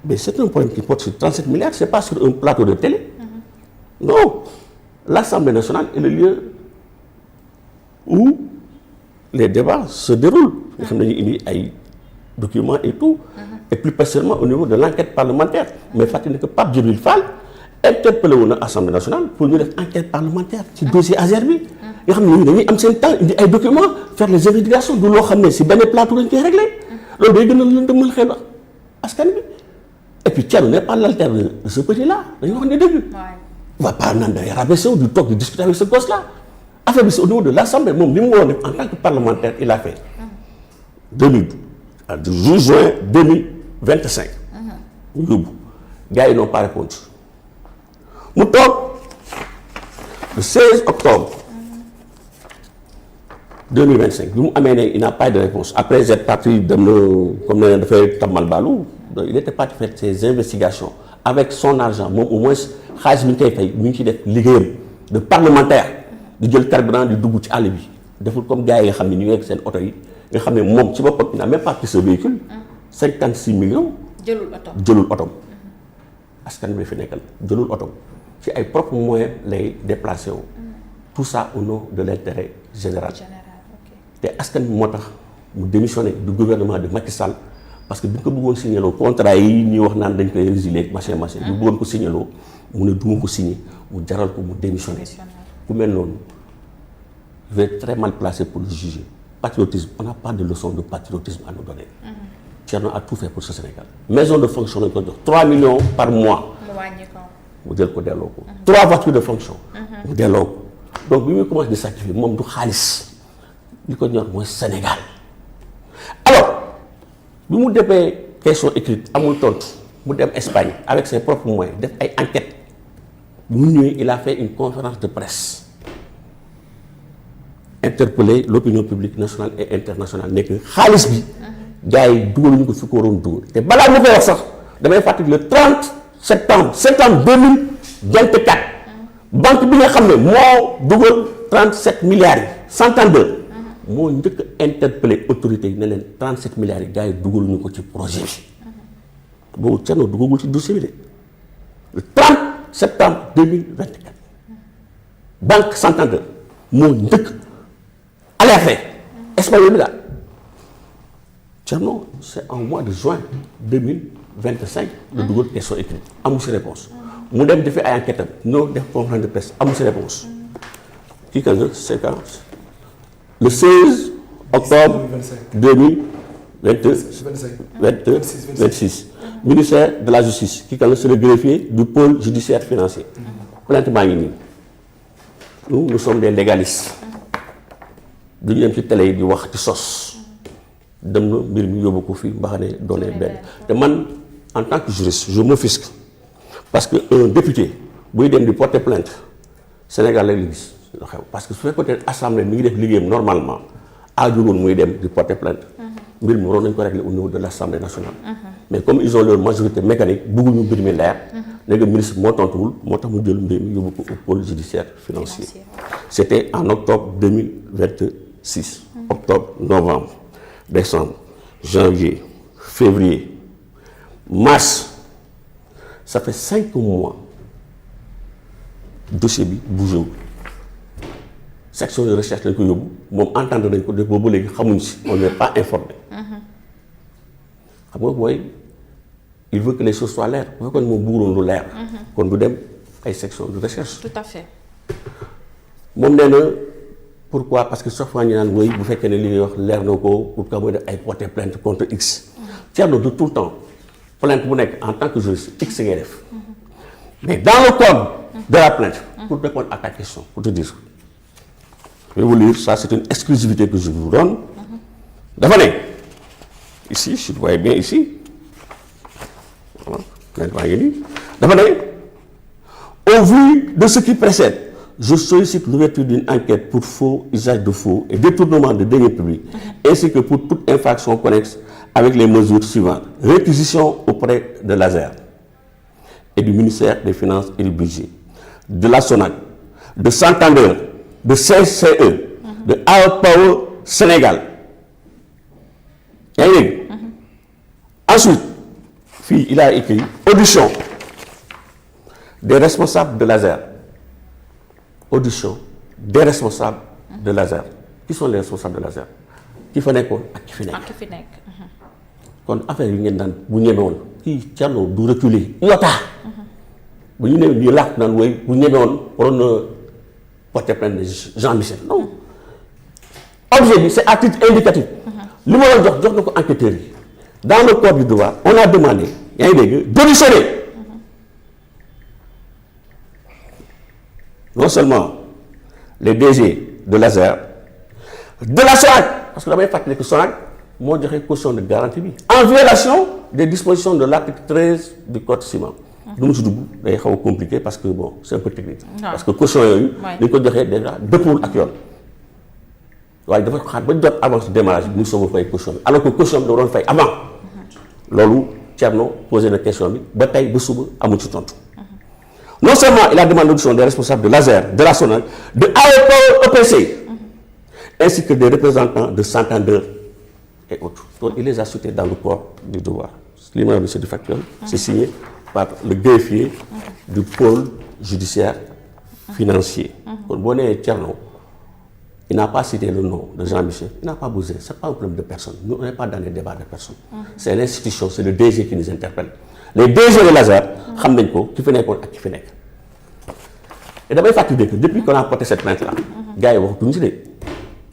Mais c'est un problème qui porte sur 37 milliards, c'est pas sur un plateau de télé. Non, l'Assemblée nationale est le lieu où les débats se déroulent. Il y a des documents et tout, et plus personnellement au niveau de l'enquête parlementaire. Mais Fatine que Pape Djibril Fall interpellé l'Assemblée nationale pour une enquête parlementaire ci dossier Azerbi. Nga xam ne dañuy am seen temps indi ay documents faire les investigations du loo xam ne si benn plateau lañ koy réglé loolu day gën a lëndëmal xel askan bi. Et puis Thierno n'est pas l'alter de ce petit-là dañu wax ne dëgg. On va pas naan day rabaisser du toog de discuter avec ce gosse-là. Affaire bi c'est au niveau de l'Assemblée moom li mu waroon def en tant que parlementaire il a fait 12 juin 2025. mu yóbbu gars yi n'ont pas répondu mu toog le 16 octobre 2025 bi mu amee ne il n'a pas de réponse après être parti dem na comme ne dafay tamal baalu il était parti faire ses investigations avec son argent moom au moins xaalis bi ñu koy fay mi ngi ciy def liggéeyam de parlementaire di jël carburant di dugg ci àll bi deful comme gars yi nga xam ne ñu ngi ak seen oto yi nga xam ne moom ci boppam il n'a même pas pris ce véhicule 56 millions jëlul otom askan bi fi nekkal jëlul otom ci ay propres moyens lay déplacé wu tout ça au nom de l'intérêt général te askan bi moo tax mu démissionné du gouvernement de Macky Sall parce que bi ñu ko bëggoon signaloo contrat yi ñuy wax naan dañ koy résilier machin ñu bëggoon ko signaloo mu ne duma ko signé mu jaral ko mu démissionné ku mel noonu il est très mal placé pour le juger. Patriotisme, on n'a pas de leçon de patriotisme à nous donner. Thierno a tout fait pour ce Sénégal. Maison de fonction, on peut dire 3 millions par mois. Mu jël ko delloo ko. 3 voitures de fonction. mu delloo ko. Donc bi muy commencé di sacrifier moom du xaalis li ko ñor mooy Sénégal. Alors bi mu defee question écrite amul tontu mu dem Espagne avec ses propres moyens def ay enquêtes bi mu ñëwee il a fait une conférence de presse. Interpeller l'opinion publique nationale et internationale nekk xaalis bi gars yi dugaluñu ko fi ko waroon dugal te balaa ñu koy wax sax damay fàttali le 30 septembre 2024 banque bi nga xam ne moo dugal 37 milliards yi Santander moo njëkk a interpeller autorités yi ne leen 37 milliards yi gars yi dugaluñu ko ci projet bi boobu Thierno dugagul ci dossier bi de le 30 septembre 2024 banque Santander moo njëkk alerté espagnol bi daal Thierno c'est en mois de juin 2025 la dugal question écrite amul si réponse mu dem defee ay enquête am ñoo def conférence de presse amul si réponse kii kan la c'est quand le 16 octobre 2026 ministère de la justice kii kan la c'est le greffier du pôle judiciaire financier plainte baa ngi nii nous sommes des légalistes du ñu dem ci télé yi di wax ci sos dem na mbir mi yóbbu ko fi mbaxane doone benn te man en tant que juriste je m'offusque parce que un député buy dem di porter plainte Sénégal lay gis la xew parce que su fekkoon assemblée mi ngi def liggéeyam normalement aajuwoon muy dem di porter plainte mbir mi waroon nañu ko régler au niveau de l'Assemblée nationale mais comme ils ont leur majorité mécanique bëgguñu mbir mi leer léegi ministre moo tontuwul moo tax mu jël mbir mi yóbbu ko au pôle judiciaire financier c'était en octobre 2026 octobre novembre décembre janvier février mars ça fait 5 mois dossier bi bougé wul section de recherche lañ ko yóbbu moom entendre nañ ko def boobu léegi xamuñ si on n'est pas informé xam nga mooy il veut que les choses soient leères bu fekkoon moom bëggoon lu leer kon du dem ay section de recherche tout à fait moom nee na pourquoi parce que chaque fois ñu naan woy bu fekkee ne li ñuy wax leer na ko pourquoi mooy def ay porter plainte contre X Thierno de tout le temps plainte bu nekk en tant que juriste X ngay def mais dans le code de la plainte pour répondre à ta question pour te dire je vais vous lire ça c'est une exclusivité que je vous donne dafa ne ici si vous voyez bien ici voilà plainte baa ngi nii dafa ne au vu de ce qui précède je sollicite l'ouverture d'une enquête pour faux, usage de faux et détournement de deniers publics, ainsi que pour toute infraction connexe avec les mesures suivantes. Réquisition auprès de l'ASER et du ministère des Finances et du Budget, de la SONAC, de Santander, de CCE, de Air Power Sénégal. Ensuite, il a écrit audition des responsables de l'ASER. Audition des responsables de l'ASER. Qui sont les responsables de l'ASER? Qui fa nekkoon ak ki fi nekk. Kon affaire yi ngeen daan bu ñemewoon kii Thierno du reculer yotaa. bu ñu nee nii làkk naan wooy bu ñemewoon waroon na porter plainte Jean Michel non. Objet bi c'est à titre indicatif. li ma la jox na ko enquêteurs yi. Dans le corps du devoir on a demandé yaa ngi dégg d'auditionner non seulement les DG de l'ASER de la SONAC parce que damay fàttali que SONAC moo joxe caution de garantie bi en violation des dispositions de l'article 13 du code civil. du ma si dugg day xaw a compliqué parce que bon c'est un peu technique. parce que caution yooyu. dañ ko joxee déjà dëppul ak yoon. waaye dafa xaar ba jot avance démarrage bi mu soog a fay caution bi alors que caution bi da doon fay avant. loolu Thierno posé na question bi ba tey ba suba amul ci tontu. Non seulement il a demandé l'audition des responsables de l'ASER, de la SONAC, de AEPC, ainsi que des représentants de Santander et autres. Donc il les a cités dans le corps du devoir. L'imam c'est du factuel, c'est signé par le greffier du pôle judiciaire financier. Pour bonnet Thierno, il n'a pas cité le nom de Jean-Michel, il n'a pas bougé, ce n'est pas un problème de personne. Nous, on n'est pas dans des débats de personnes. C'est l'institution, c'est le DG qui nous interpelle. Les DG de l'ASER, xam nañ ko ki fi nekkoon ak ki fi nekk. Et damay fàttali que depuis qu'on a porté cette plainte-là, gars yi waxatuñu ci de.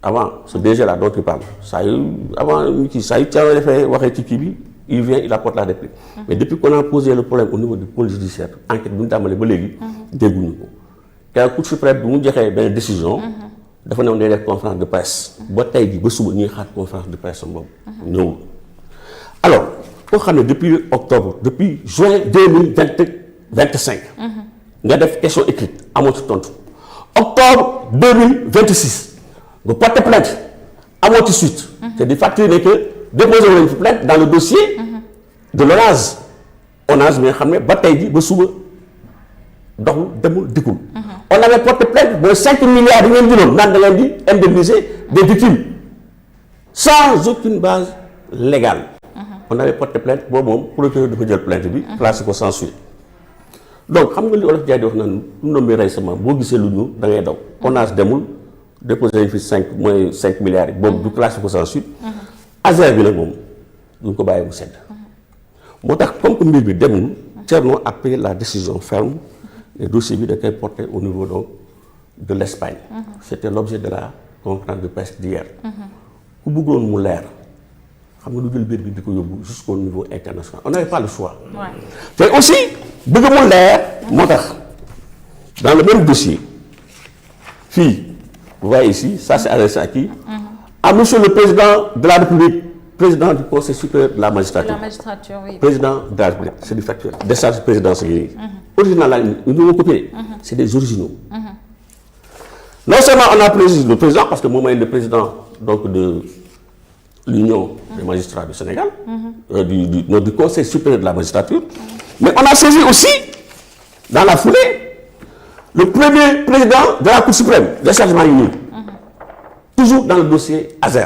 Avant ce DG-là dont tu parles, ça yu Thierno dafay waxee ci kii bi, il vient, il apporte la réplique. Mais depuis qu'on a posé le problème au niveau du pôle judiciaire, enquête bi ñu tàmbalee ba léegi, dégguñu ko. Quand Cour suprême bi mu joxee benn décision, dafa ne woon day def conférence de presse. Ba tey jii ba suba ñuy xaar conférence de presse boobu ñëwul. Alors koo xam ne depuis octobre depuis juin 2025 nga def question écrite amoo ci tontu octobre 2026 nga porter plainte amoo ci suite te di fàttali ne que déposé nañu fi plainte dans le dossier de l'ONAS bi nga xam ne ba tey ji ba suba doxul demul dikkul on avait porté plainte mooy 5 milliards yi ngeen jëloon naan da ngeen di indemniser des victimes sans aucune base légale. On avait porté plainte boobu moom procureur dafa jël plainte bi placé ko sans suite. Donc xam nga li olof jaay di wax naan lu ndombee rey sama boo gisee lu ñu da ngay daw. ONAS demul déposé fi 5 milliards yi boobu du classé ko sans suite. ASER bi nag moom duñ ko bàyyi mu sedd. moo tax comme que mbir bi demul Thierno a pris la décision ferme le dossier bi da koy porté au niveau donc de l'Espagne. C'était l'objet de la conférence de presse d'hier. ku bëggoon mu leer. xam nga lu jël biir bi di ko yóbbu jusqu'au niveau international on n'avait pas le choix. te aussi bëgg mu leer moo tax dans le même dossier fii vous voyez ici ça c'est adressé à qui? À monsieur le président de la République président du conseil supérieur de la magistrature. Oui. Président de la République c'est du factuel. Décharge présidentielle yi. Original la ñu ngi copié. C'est des originaux. Non seulement on a plaisir le président parce que moom mooy le président donc de l'Union des magistrats du Sénégal, du Conseil supérieur de la magistrature, mais on a saisi aussi, dans la foulée, le premier président de la Cour suprême, déchargement unique, toujours dans le dossier ASER.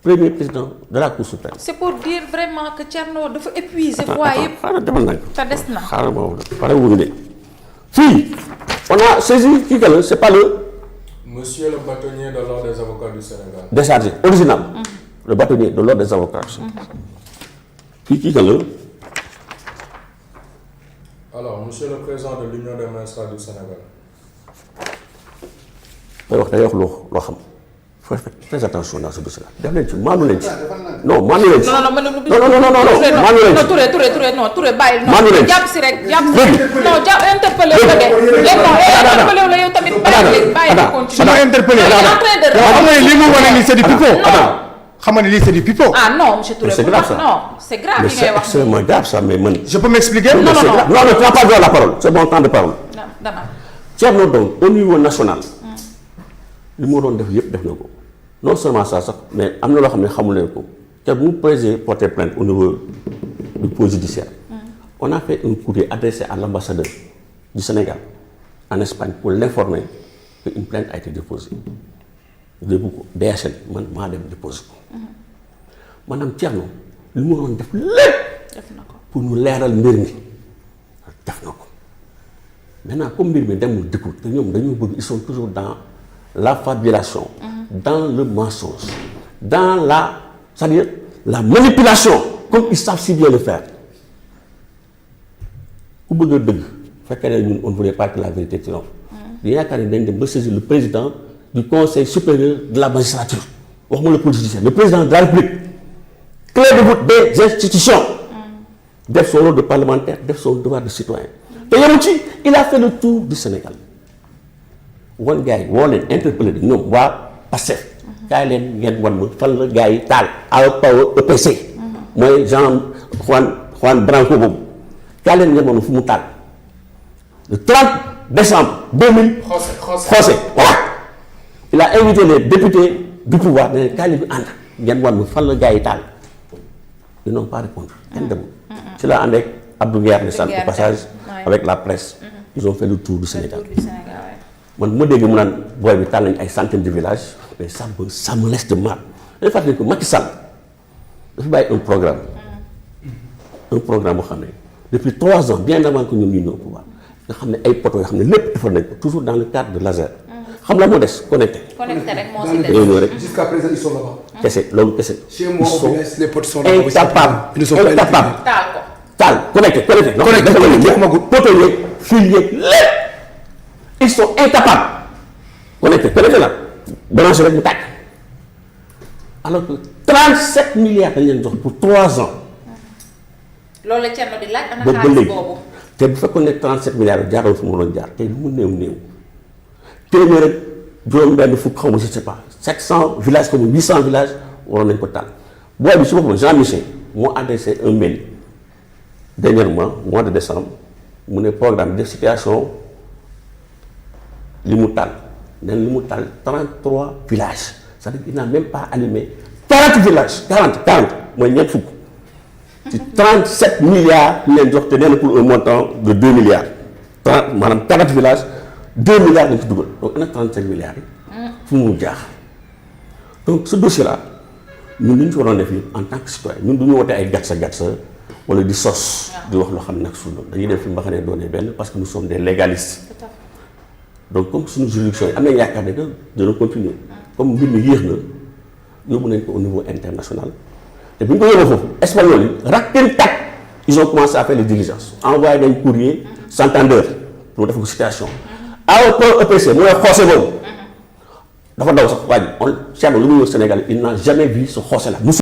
Premier président de la Cour suprême. C'est pour dire vraiment que Thierno dafa épuiser voie yëpp. te des na. xaaral ma wax la pare wuñu de fii on a saisi kii que la c'est pas le. Monsieur le bâtonnier de l'ordre des avocats du Sénégal. Déchargé, original. Le bâtonnier de l'ordre des avocats. Qui que le? Alors, monsieur le président de l'Union des magistrats du Sénégal. day wax loo xam. Il faut faire très attention dans ce dossier-là. def leen ci maanu leen ci. non maanu leen ci. non maanu leen ci. Touré bàyyi. maanu leen ci jàpp si rek jàpp si. non interpellé wu la de. interpellé wu la yow tamit bàyyi di continuer. su ma interpellé xam nga li mu wane nii c'est du pipeau. xam nga ne lii c'est du pipeau. Ah non monsieur Touré. C'est grave ça. Non c'est grave li ngay c'est wax. extrêmement grave ça mais man. Je peux m'expliquer? Non, tu n'as pas droit à la parole. C'est bon temps de parole. Dama. Thierno donc au niveau national. li mu doon def yëpp def na ko. Non seulement ça sax mais am na loo xam ne xamu leen ko te bu mu porter plainte au niveau du pôle judiciaire. On a fait un courrier adressé à l'ambassadeur du Sénégal en Espagne pour l'informer qu'une plainte a été déposée. Déggu ko DHL man maa dem déposer ko. Maanaam Thierno li mu doon def lépp pour ñu leeral mbir mi def na ko maintenant comme mbir mi demul dëkkul te ñoom dañoo bëgg ils sont toujours dans la fabulation dans le mensonge dans la c'est-à-dire la manipulation comme ils savent si bien le faire ku bëgg a dëgg fekkee ne ñun on ne voulait pas que la vérité triomphe di yaakaar ne dañ dem ba saisir le président du conseil supérieur de la magistrature waxuma le police judiciaire le président de la République clé de voûte des institutions def son rôle de parlementaire def son devoir de citoyen te yemu ci il a fait le tour du Sénégal wan gars yi woo leen interpellé di ñoom waa Pastef kaay leen ngeen wan ma fan la gars yi taal Power EPC mooy Juan Branco boobu kaay leen ngeen wan ma fu mu taal le 30 décembre 2000 José voilà il a invité les députés du pouvoir ne leen kaay leen ñu ànd ngeen wan ma fan la gars yi taal ils n'ont pas répondu kenn demul ci la ànd ak Abdou Nguer de au passage avec la presse ils ont fait le tour du Sénégal man bu ma déggee mu naan booy bi taal nañu ay centaines de villages mais ça me laisse de marre dañu fàttali ko Macky Sall dafa bàyyi un programme boo xam ne depuis 3 ans bien avant que ñoom ñu ñëw au pouvoir nga xam ne ay poteaux yoo xam ne lépp defar nañ ko toujours dans le cadre de laser xam la moo des connecté rek moo si des ñëw rek jusqu'à présent ils sont là-bas. kese loolu kese Chez moi, au village, les potes sont là. incapables Ils ne sont pas incapables taal connecté Connecté, poteau yeeg fil yeeg lépp ils sont incapables connecté la branché rek mu tàkk alors que 37 milliards dañ leen jox pour 3 ans. loolu la Thierno di laaj ana ba xaalis léegi boobu. te bu fekkoon ne 37 milliards yi jaaroon fu mu doon jaar tey lu mu néew téeméer rek juróom-benn fukk xaw ma je sais pas 700 villages comme 800 villages waroon nañ ko taal booy bi su boppam Jean Michel moo adressé un mail dernièrement mois de décembre mu ne programme de situation li mu taal nee na li mu taal 33 villages c'est-à-dire qu'il n'a même pas allumé 40 villages 40 mooy ñeent fukk ci 37 milliards ñu leen jox te nee na pour un montant de 2 milliards 30 maanaam 40 villages 2 milliards lañ ci dugal donc ana 37 milliards yi fu mu jaax donc ce dossier là ñun li ñu ci waroon def yëpp en tant que citoyen ñun du ñu wootee ay gatsa wala di sos di wax loo xam ne nag suñu dañuy def fi mbaxane doonee benn parce que nous sommes des légalistes donc comme suñu juridiction yi am nañ yaakaar ne que dina continuer comme mbir mi yéex na yóbbu nañ ko au niveau international te bu ñu ko yóbboo foofu espagnol yi rakkin tak ils ont commencé à faire les diligences envoyé nañ courrier Santander pour mu def ko situation Power EPC mooy xoose boobu dafa daw sax waa ji on Thierno lu muy ñëw Sénégal il n'a jamais vu ce xoose là